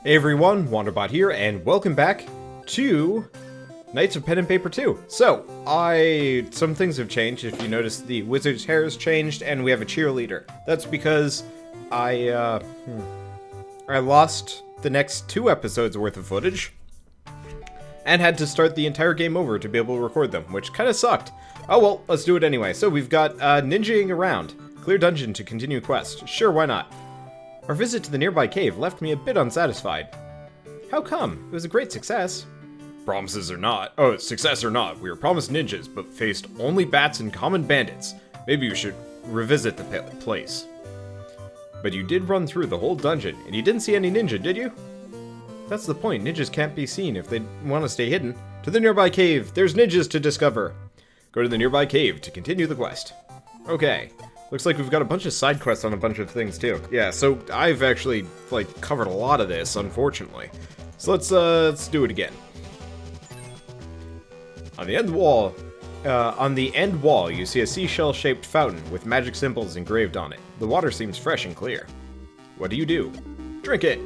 Hey everyone, Wanderbot here, and welcome back to Knights of Pen and Paper 2. So, some things have changed. If you notice, the wizard's hair has changed, and we have a cheerleader. That's because I lost the next 2 episodes worth of footage, and had to start the entire game over to be able to record them, which kind of sucked. Oh well, let's do it anyway. So we've got ninjaing around. Clear dungeon to continue quest. Sure, why not? Our visit to the nearby cave left me a bit unsatisfied. How come? It was a great success. Success or not, we were promised ninjas, but faced only bats and common bandits. Maybe you should revisit the place. But you did run through the whole dungeon, and you didn't see any ninja, did you? That's the point, ninjas can't be seen if they want to stay hidden. To the nearby cave, there's ninjas to discover. Go to the nearby cave to continue the quest. Okay. Looks like we've got a bunch of side quests on a bunch of things too. Yeah, so I've actually covered a lot of this, unfortunately. So let's do it again. On the end wall, you see a seashell-shaped fountain with magic symbols engraved on it. The water seems fresh and clear. What do? Drink it.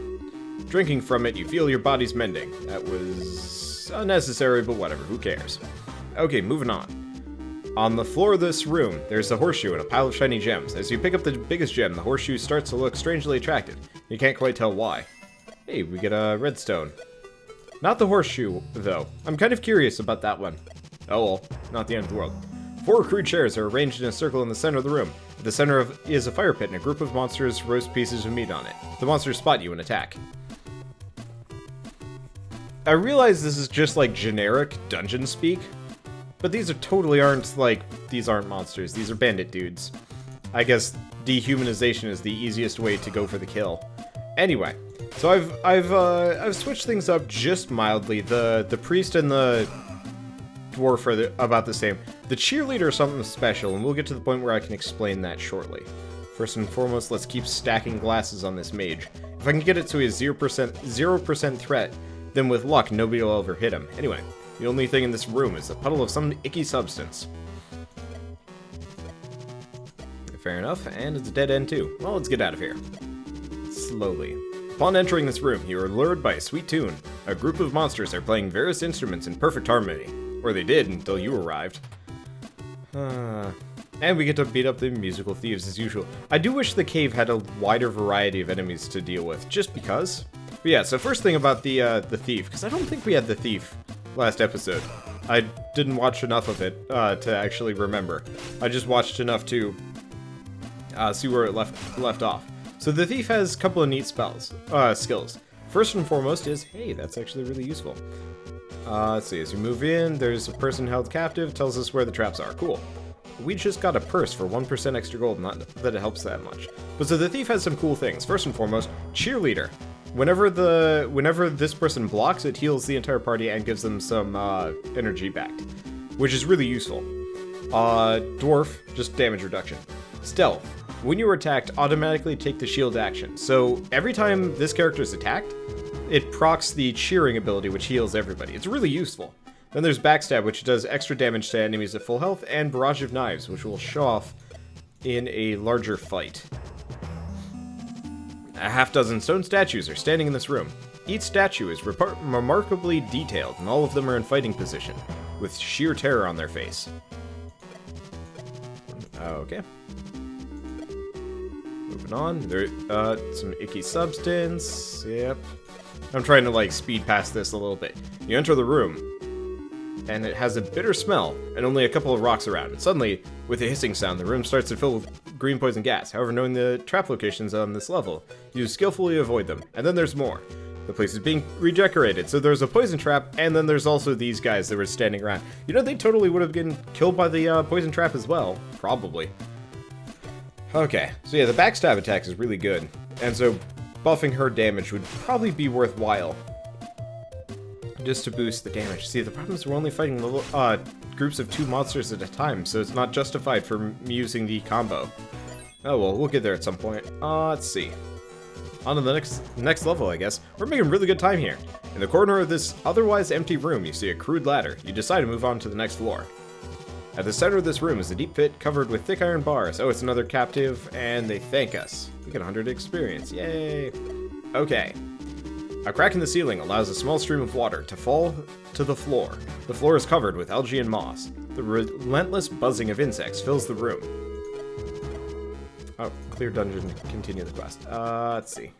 Drinking from it, you feel your body's mending. That was unnecessary, but whatever. Who cares? Okay, moving on. On the floor of this room, there's a horseshoe and a pile of shiny gems. As you pick up the biggest gem, the horseshoe starts to look strangely attractive. You can't quite tell why. Hey, we get a redstone. Not the horseshoe, though. I'm kind of curious about that one. Oh well, not the end of the world. 4 crude chairs are arranged in a circle in the center of the room. At the center is a fire pit and a group of monsters roast pieces of meat on it. The monsters spot you and attack. I realize this is just generic dungeon speak, but these these aren't monsters, these are bandit dudes. I guess dehumanization is the easiest way to go for the kill. Anyway, so I've switched things up just mildly. The priest and the dwarf are about the same. The cheerleader is something special, and we'll get to the point where I can explain that shortly. First and foremost, let's keep stacking glasses on this mage. If I can get it to a 0% threat, then with luck, nobody will ever hit him. Anyway. The only thing in this room is a puddle of some icky substance. Fair enough, and it's a dead end too. Well, let's get out of here. Slowly. Upon entering this room, you are lured by a sweet tune. A group of monsters are playing various instruments in perfect harmony. Or they did until you arrived. And we get to beat up the musical thieves as usual. I do wish the cave had a wider variety of enemies to deal with, just because. But yeah, so first thing about the thief, because I don't think we had the thief last episode. I didn't watch enough of it to actually remember. I just watched enough to see where it left off. So the thief has a couple of neat skills. First and foremost is, hey, that's actually really useful. Let's see, as you move in, there's a person held captive, tells us where the traps are. Cool. We just got a purse for 1% extra gold, not that it helps that much. But so the thief has some cool things. First and foremost, cheerleader. Whenever this person blocks, it heals the entire party and gives them some energy back, which is really useful. Dwarf, just damage reduction. Stealth. When you are attacked, automatically take the shield action. So every time this character is attacked, it procs the cheering ability, which heals everybody. It's really useful. Then there's backstab, which does extra damage to enemies at full health, and barrage of knives, which will show off in a larger fight. A half-dozen stone statues are standing in this room. Each statue is remarkably detailed, and all of them are in fighting position, with sheer terror on their face. Okay. Moving on. There, some icky substance. Yep. I'm trying to, speed past this a little bit. You enter the room, and it has a bitter smell, and only a couple of rocks around. And suddenly, with a hissing sound, the room starts to fill with green poison gas. However, knowing the trap locations on this level, you skillfully avoid them. And then there's more. The place is being redecorated, so there's a poison trap, and then there's also these guys that were standing around. You know, they totally would have been killed by the poison trap as well. Probably. Okay, so yeah, the backstab attack is really good. And so, buffing her damage would probably be worthwhile. Just to boost the damage. See, the problem is we're only fighting little, groups of 2 monsters at a time, so it's not justified for me using the combo. Oh well, we'll get there at some point. Let's see. On to the next level, I guess. We're making really good time here. In the corner of this otherwise empty room, you see a crude ladder. You decide to move on to the next floor. At the center of this room is a deep pit covered with thick iron bars. Oh, it's another captive, and they thank us. We get 100 experience. Yay! Okay. A crack in the ceiling allows a small stream of water to fall to the floor. The floor is covered with algae and moss. The relentless buzzing of insects fills the room. Oh, clear dungeon, continue the quest. Let's see.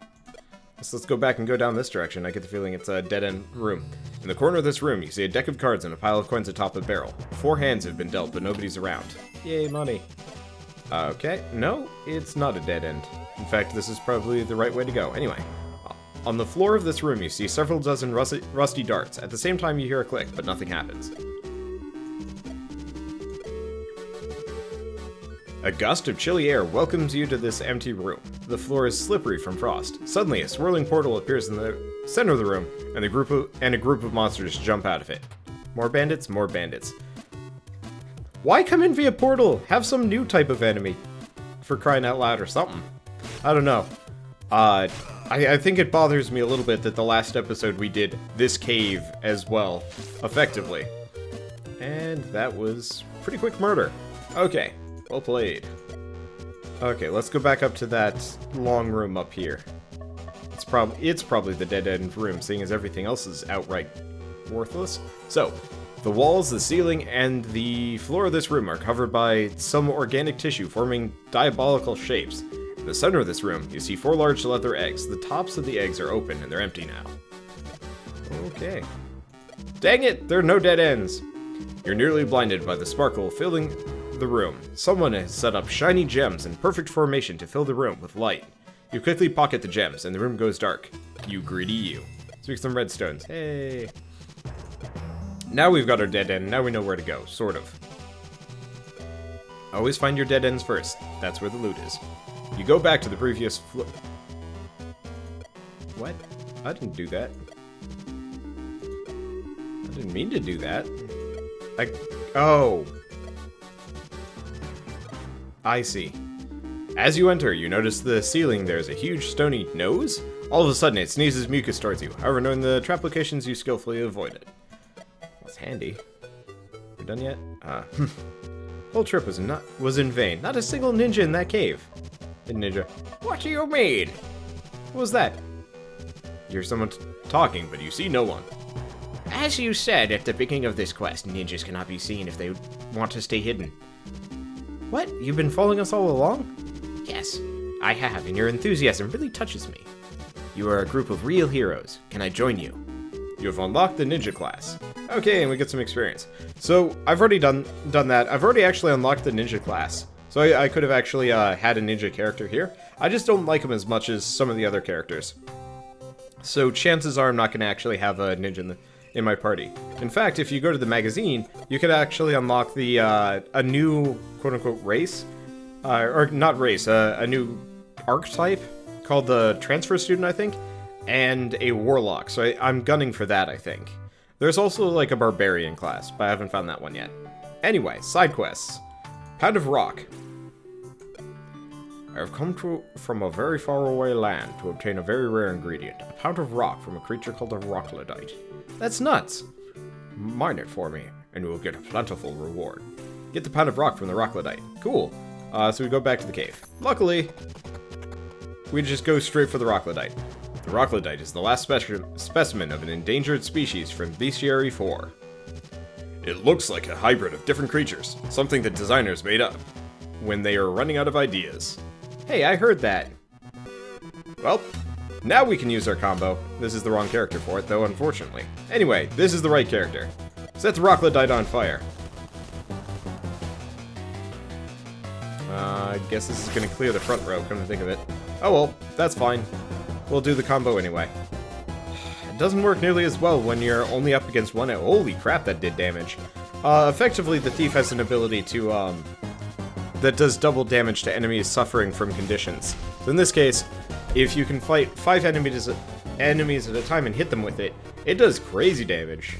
So let's go back and go down this direction. I get the feeling it's a dead-end room. In the corner of this room, you see a deck of cards and a pile of coins atop a barrel. 4 hands have been dealt, but nobody's around. Yay, money. Okay, no, it's not a dead end. In fact, this is probably the right way to go. Anyway, on the floor of this room, you see several dozen rusty darts. At the same time, you hear a click, but nothing happens. A gust of chilly air welcomes you to this empty room. The floor is slippery from frost. Suddenly, a swirling portal appears in the center of the room, and a group of monsters jump out of it. More bandits, more bandits. Why come in via portal? Have some new type of enemy. For crying out loud or something. I don't know. I think it bothers me a little bit that the last episode we did this cave as well, effectively. And that was pretty quick murder. Okay. Well played. Okay, let's go back up to that long room up here. It's probably the dead-end room, seeing as everything else is outright worthless. So, the walls, the ceiling, and the floor of this room are covered by some organic tissue forming diabolical shapes. In the center of this room, you see 4 large leather eggs. The tops of the eggs are open, and they're empty now. Okay. Dang it! There are no dead ends! You're nearly blinded by the sparkle filling the room. Someone has set up shiny gems in perfect formation to fill the room with light. You quickly pocket the gems, and the room goes dark. You greedy you. Let's make some redstones. Hey! Now we've got our dead end, now we know where to go, sort of. Always find your dead ends first. That's where the loot is. You go back to the previous What? I didn't do that. I didn't mean to do that. Oh! I see. As you enter, you notice the ceiling there's a huge stony nose. All of a sudden, it sneezes mucus towards you. However, knowing the trap locations, you skillfully avoid it. That's handy. We're done yet? Whole trip was in vain. Not a single ninja in that cave. Ninja. What do you mean? What was that? You hear someone talking, but you see no one. As you said at the beginning of this quest, ninjas cannot be seen if they want to stay hidden. What? You've been following us all along? Yes, I have, and your enthusiasm really touches me. You are a group of real heroes. Can I join you? You have unlocked the ninja class. Okay, and we get some experience. So, I've already done that. I've already actually unlocked the ninja class. So I could have actually had a ninja character here. I just don't like him as much as some of the other characters. So chances are I'm not going to actually have a ninja in my party. In fact, if you go to the magazine, you could actually unlock the a new quote-unquote race, or not race, a new archetype called the transfer student, I think, and a warlock. So I'm gunning for that, I think. There's also like a barbarian class, but I haven't found that one yet. Anyway, side quests. Pound of rock. I have come from a very far away land to obtain a very rare ingredient, a pound of rock from a creature called a Rocklandite. That's nuts! Mine it for me, and you will get a plentiful reward. Get the pound of rock from the Rocklandite. Cool. So we go back to the cave. Luckily, we just go straight for the Rocklandite. The Rocklandite is the last specimen of an endangered species from Bestiary 4. It looks like a hybrid of different creatures, something that designers made up when they are running out of ideas. Hey, I heard that. Well, now we can use our combo. This is the wrong character for it, though, unfortunately. Anyway, this is the right character. Set the Rocklandite on fire. I guess this is going to clear the front row, come to think of it. Oh well, that's fine. We'll do the combo anyway. It doesn't work nearly as well when you're only up against one. Holy crap, that did damage. Effectively, the thief has an ability to, that does double damage to enemies suffering from conditions. So in this case, if you can fight 5 enemies at a time and hit them with it, it does crazy damage.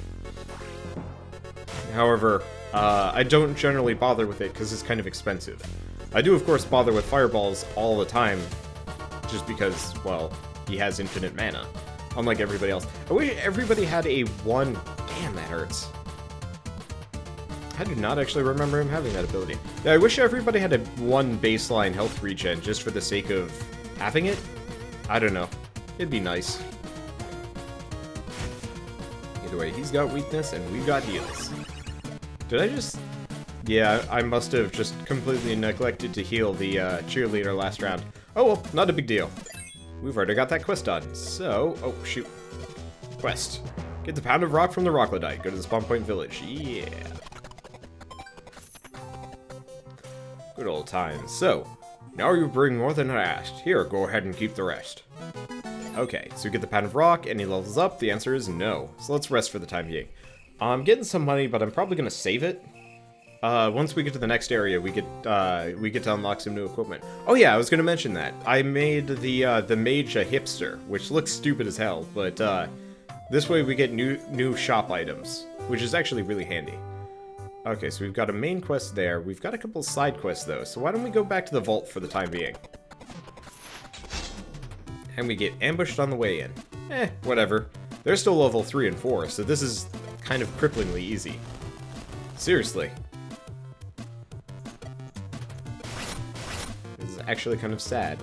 However, I don't generally bother with it because it's kind of expensive. I do, of course, bother with fireballs all the time, just because, well, he has infinite mana, unlike everybody else. I wish everybody had a 1... Damn, that hurts. I do not actually remember him having that ability. Yeah, I wish everybody had a 1 baseline health regen just for the sake of having it. I don't know. It'd be nice. Either way, he's got weakness and we've got heals. Did I just... Yeah, I must have just completely neglected to heal the cheerleader last round. Oh well, not a big deal. We've already got that quest done, so... Oh, shoot. Quest. Get the pound of rock from the Rocklandite. Go to the spawn point village. Yeah. Good old times. So, now you bring more than I asked. Here, go ahead and keep the rest. Okay, so we get the pound of rock, and he levels up. The answer is no. So let's rest for the time being. I'm getting some money, but I'm probably going to save it. Once we get to the next area, we get to unlock some new equipment. Oh yeah, I was going to mention that. I made the mage a hipster, which looks stupid as hell, but this way we get new shop items, which is actually really handy. Okay, so we've got a main quest there. We've got a couple side quests though, so why don't we go back to the vault for the time being? And we get ambushed on the way in. Whatever. They're still level 3 and 4, so this is kind of cripplingly easy. Seriously. This is actually kind of sad.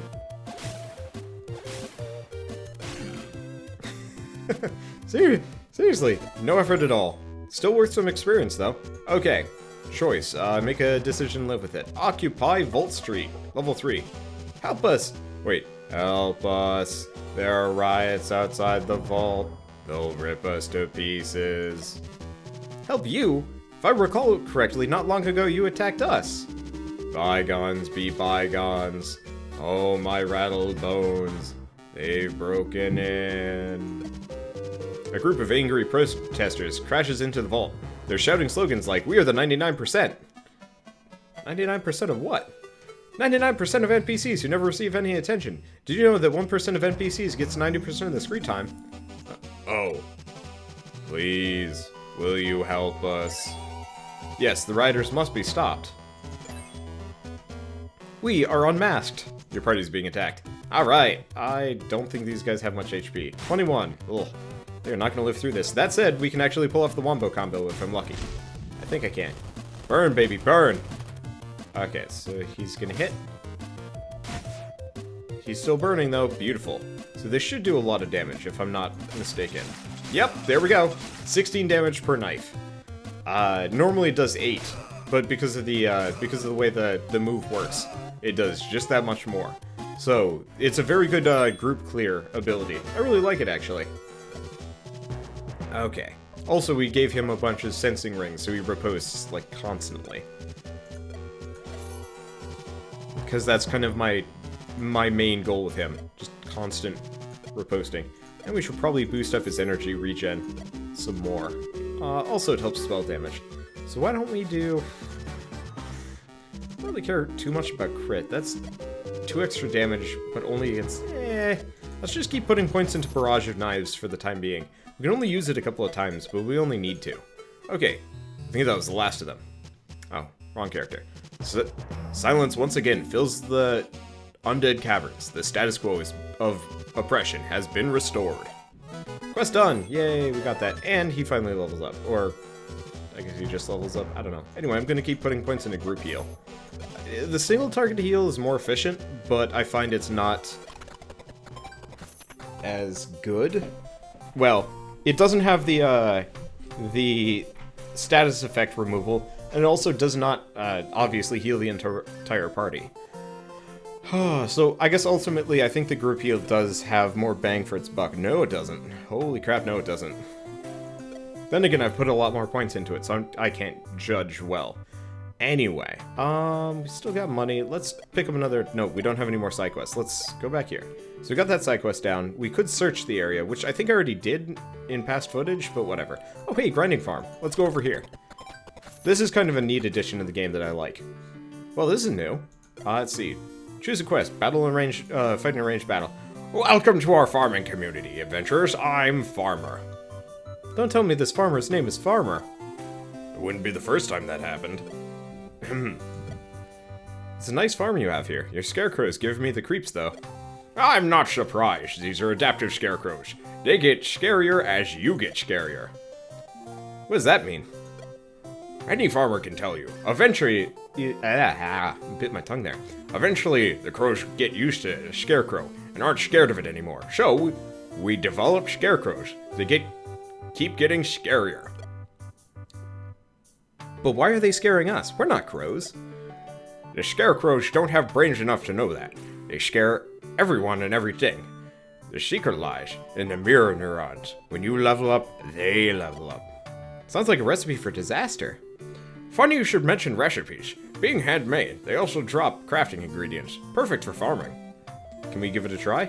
Seriously, no effort at all. Still worth some experience, though. Okay, choice. Make a decision, live with it. Occupy Vault Street, level 3. Help us! Wait, help us. There are riots outside the vault. They'll rip us to pieces. Help you? If I recall correctly, not long ago you attacked us. Bygones be bygones. Oh, my rattled bones. They've broken in. A group of angry protesters crashes into the vault. They're shouting slogans like, "We are the 99%." 99% of what? 99% of NPCs who never receive any attention. Did you know that 1% of NPCs gets 90% of the screen time? Oh. Please, will you help us? Yes, the rioters must be stopped. We are unmasked. Your party's being attacked. Alright, I don't think these guys have much HP. 21. Ugh. They're not gonna live through this. That said, we can actually pull off the wombo combo if I'm lucky. I think I can. Burn, baby, burn! Okay, so he's gonna hit. He's still burning, though. Beautiful. So this should do a lot of damage, if I'm not mistaken. Yep, there we go. 16 damage per knife. Normally it does 8, but because of the way the move works, it does just that much more. So it's a very good group clear ability. I really like it, actually. Okay. Also, we gave him a bunch of sensing rings, so he riposts, like, constantly. Because that's kind of my main goal with him. Just constant riposting. And we should probably boost up his energy regen some more. Also, it helps spell damage. So why don't we do... I don't really care too much about crit. That's 2 extra damage, but only against... Let's just keep putting points into Barrage of Knives for the time being. We can only use it a couple of times, but we only need to. Okay, I think that was the last of them. Oh, wrong character. So, silence once again fills the undead caverns. The status quo of oppression has been restored. Quest done! Yay, we got that. And he finally levels up. Or, I guess he just levels up. I don't know. Anyway, I'm going to keep putting points into group heal. The single target heal is more efficient, but I find it's not as good. Well, it doesn't have the status effect removal, and it also does not obviously heal the entire party. So I guess ultimately I think the group heal does have more bang for its buck. No, it doesn't. Holy crap, no, it doesn't. Then again, I've put a lot more points into it, so I can't judge well. Anyway, we still got money. Let's pick up another... No, we don't have any more side quests. Let's go back here. So we got that side quest down. We could search the area, which I think I already did in past footage, but whatever. Oh, hey, grinding farm. Let's go over here. This is kind of a neat addition to the game that I like. Well, this is new. Let's see. Choose a quest. Battle in range, fight in a ranged battle. Welcome to our farming community, adventurers. I'm Farmer. Don't tell me this farmer's name is Farmer. It wouldn't be the first time that happened. It's a nice farm you have here. Your scarecrows give me the creeps, though. I'm not surprised. These are adaptive scarecrows. They get scarier as you get scarier. What does that mean? Any farmer can tell you. Eventually... bit my tongue there. Eventually, the crows get used to a scarecrow and aren't scared of it anymore. So, we develop scarecrows. They get keep getting scarier. But why are they scaring us? We're not crows. The scarecrows don't have brains enough to know that. They scare everyone and everything. The secret lies in the mirror neurons. When you level up, they level up. Sounds like a recipe for disaster. Funny you should mention recipes. Being handmade, they also drop crafting ingredients. Perfect for farming. Can we give it a try?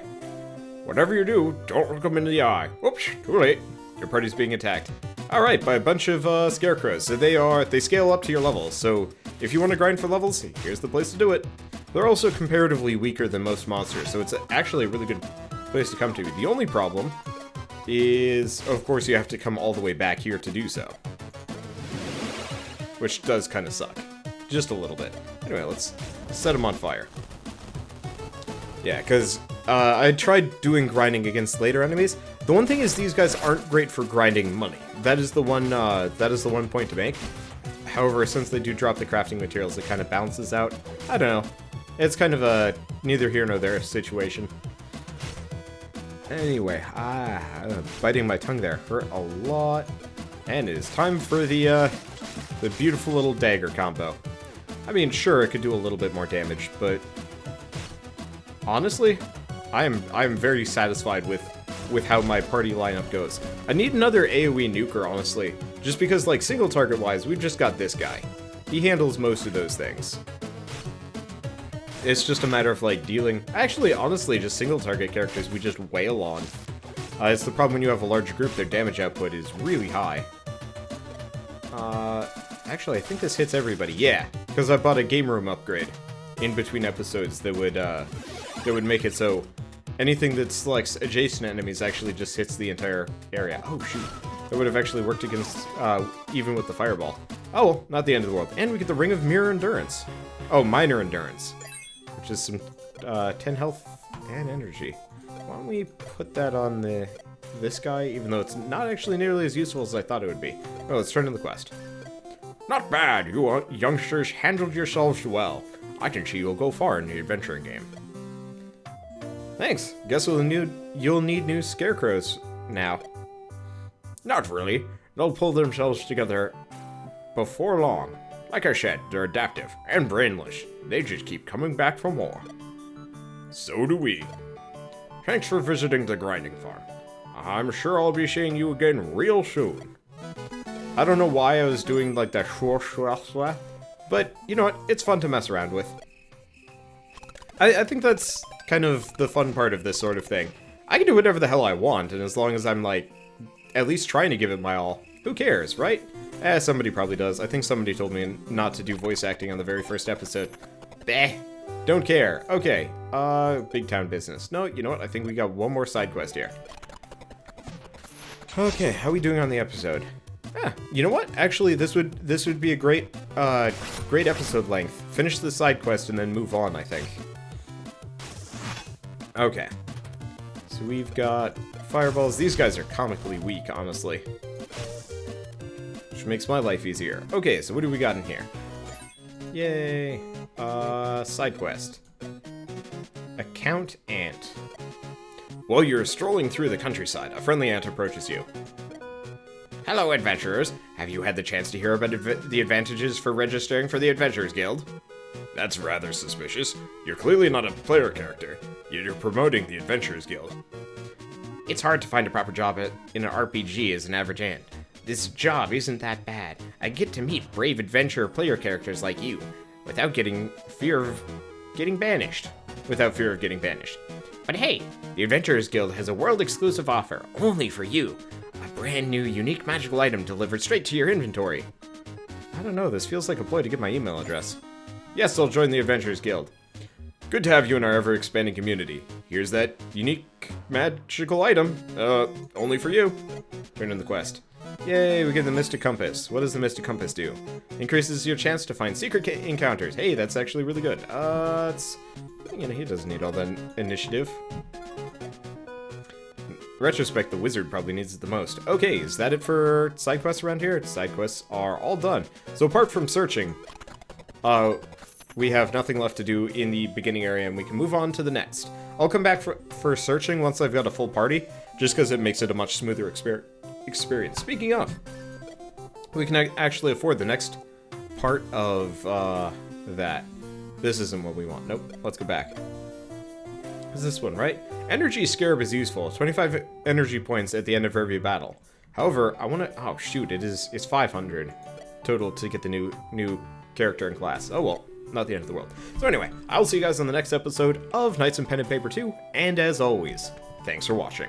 Whatever you do, don't look them in the eye. Oops, too late. Your party's being attacked. Alright, by a bunch of scarecrows. So they scale up to your level. So if you want to grind for levels, here's the place to do it. They're also comparatively weaker than most monsters, so it's actually a really good place to come to. The only problem is, of course, you have to come all the way back here to do so. Which does kind of suck. Just a little bit. Anyway, let's set them on fire. Yeah, because I tried doing grinding against later enemies. The one thing is these guys aren't great for grinding money. That is the one point to make. However, since they do drop the crafting materials, it kind of balances out. I don't know. It's kind of a neither here nor there situation. Anyway, biting my tongue there hurt a lot. And it is time for the beautiful little dagger combo. I mean, sure, it could do a little bit more damage, but honestly, I am very satisfied with how my party lineup goes. I need another AoE nuker, honestly, just because, like, single target wise, we've just got this guy. He handles most of those things. It's just a matter of, like, dealing... Actually, honestly, just single-target characters we just wail on. It's the problem when you have a large group, their damage output is really high. Actually, I think this hits everybody. Yeah, because I bought a game room upgrade in between episodes that would make it so anything that selects adjacent enemies actually just hits the entire area. Oh, shoot. That would have actually worked against, even with the fireball. Oh, well, not the end of the world. And we get the Ring of Mirror Endurance. Oh, Minor Endurance. Which is some 10 health and energy. Why don't we put that on this guy, even though it's not actually nearly as useful as I thought it would be. Oh, let's turn to the quest. Not bad, you youngsters handled yourselves well. I can see you'll go far in the adventuring game. Thanks. Guess you'll need new scarecrows now. Not really. They'll pull themselves together before long. Like I said, they're adaptive and brainless. They just keep coming back for more. So do we. Thanks for visiting the grinding farm. I'm sure I'll be seeing you again real soon. I don't know why I was doing like that shwa, but you know what? It's fun to mess around with. I think that's kind of the fun part of this sort of thing. I can do whatever the hell I want, and as long as I'm like at least trying to give it my all, who cares, right? Somebody probably does. I think somebody told me not to do voice acting on the very first episode. Bleh. Don't care. Okay. Big town business. No, you know what? I think we got one more side quest here. Okay, how are we doing on the episode? You know what? Actually, this would be a great episode length. Finish the side quest and then move on, I think. Okay. So we've got fireballs. These guys are comically weak, honestly. Which makes my life easier. Okay, so what do we got in here? Yay. Side quest. Account Ant. While you're strolling through the countryside, a friendly ant approaches you. Hello, adventurers. Have you had the chance to hear about the advantages for registering for the Adventurers Guild? That's rather suspicious. You're clearly not a player character, yet you're promoting the Adventurers Guild. It's hard to find a proper job in an RPG as an average ant. This job isn't that bad. I get to meet brave adventurer player characters like you, without fear of getting banished. But hey, the Adventurers Guild has a world-exclusive offer, only for you. A brand new, unique magical item delivered straight to your inventory. I don't know, this feels like a ploy to get my email address. Yes, I'll join the Adventurers Guild. Good to have you in our ever-expanding community. Here's that unique magical item. Only for you. Turn in the quest. Yay, we get the Mystic Compass. What does the Mystic Compass do? Increases your chance to find secret encounters. Hey, that's actually really good. You know, he doesn't need all that initiative. In retrospect, the wizard probably needs it the most. Okay, is that it for side quests around here? Side quests are all done. So apart from searching, we have nothing left to do in the beginning area, and we can move on to the next. I'll come back for searching once I've got a full party, just because it makes it a much smoother experience. Speaking of, we can actually afford the next part of that. This isn't what we want. Nope. Let's go back. It's this one, right? Energy Scarab is useful. 25 energy points at the end of every battle. However, I want to... Oh, shoot. It's 500 total to get the new character and class. Oh, well. Not the end of the world. So anyway, I'll see you guys on the next episode of Knights and Pen and Paper 2. And as always, thanks for watching.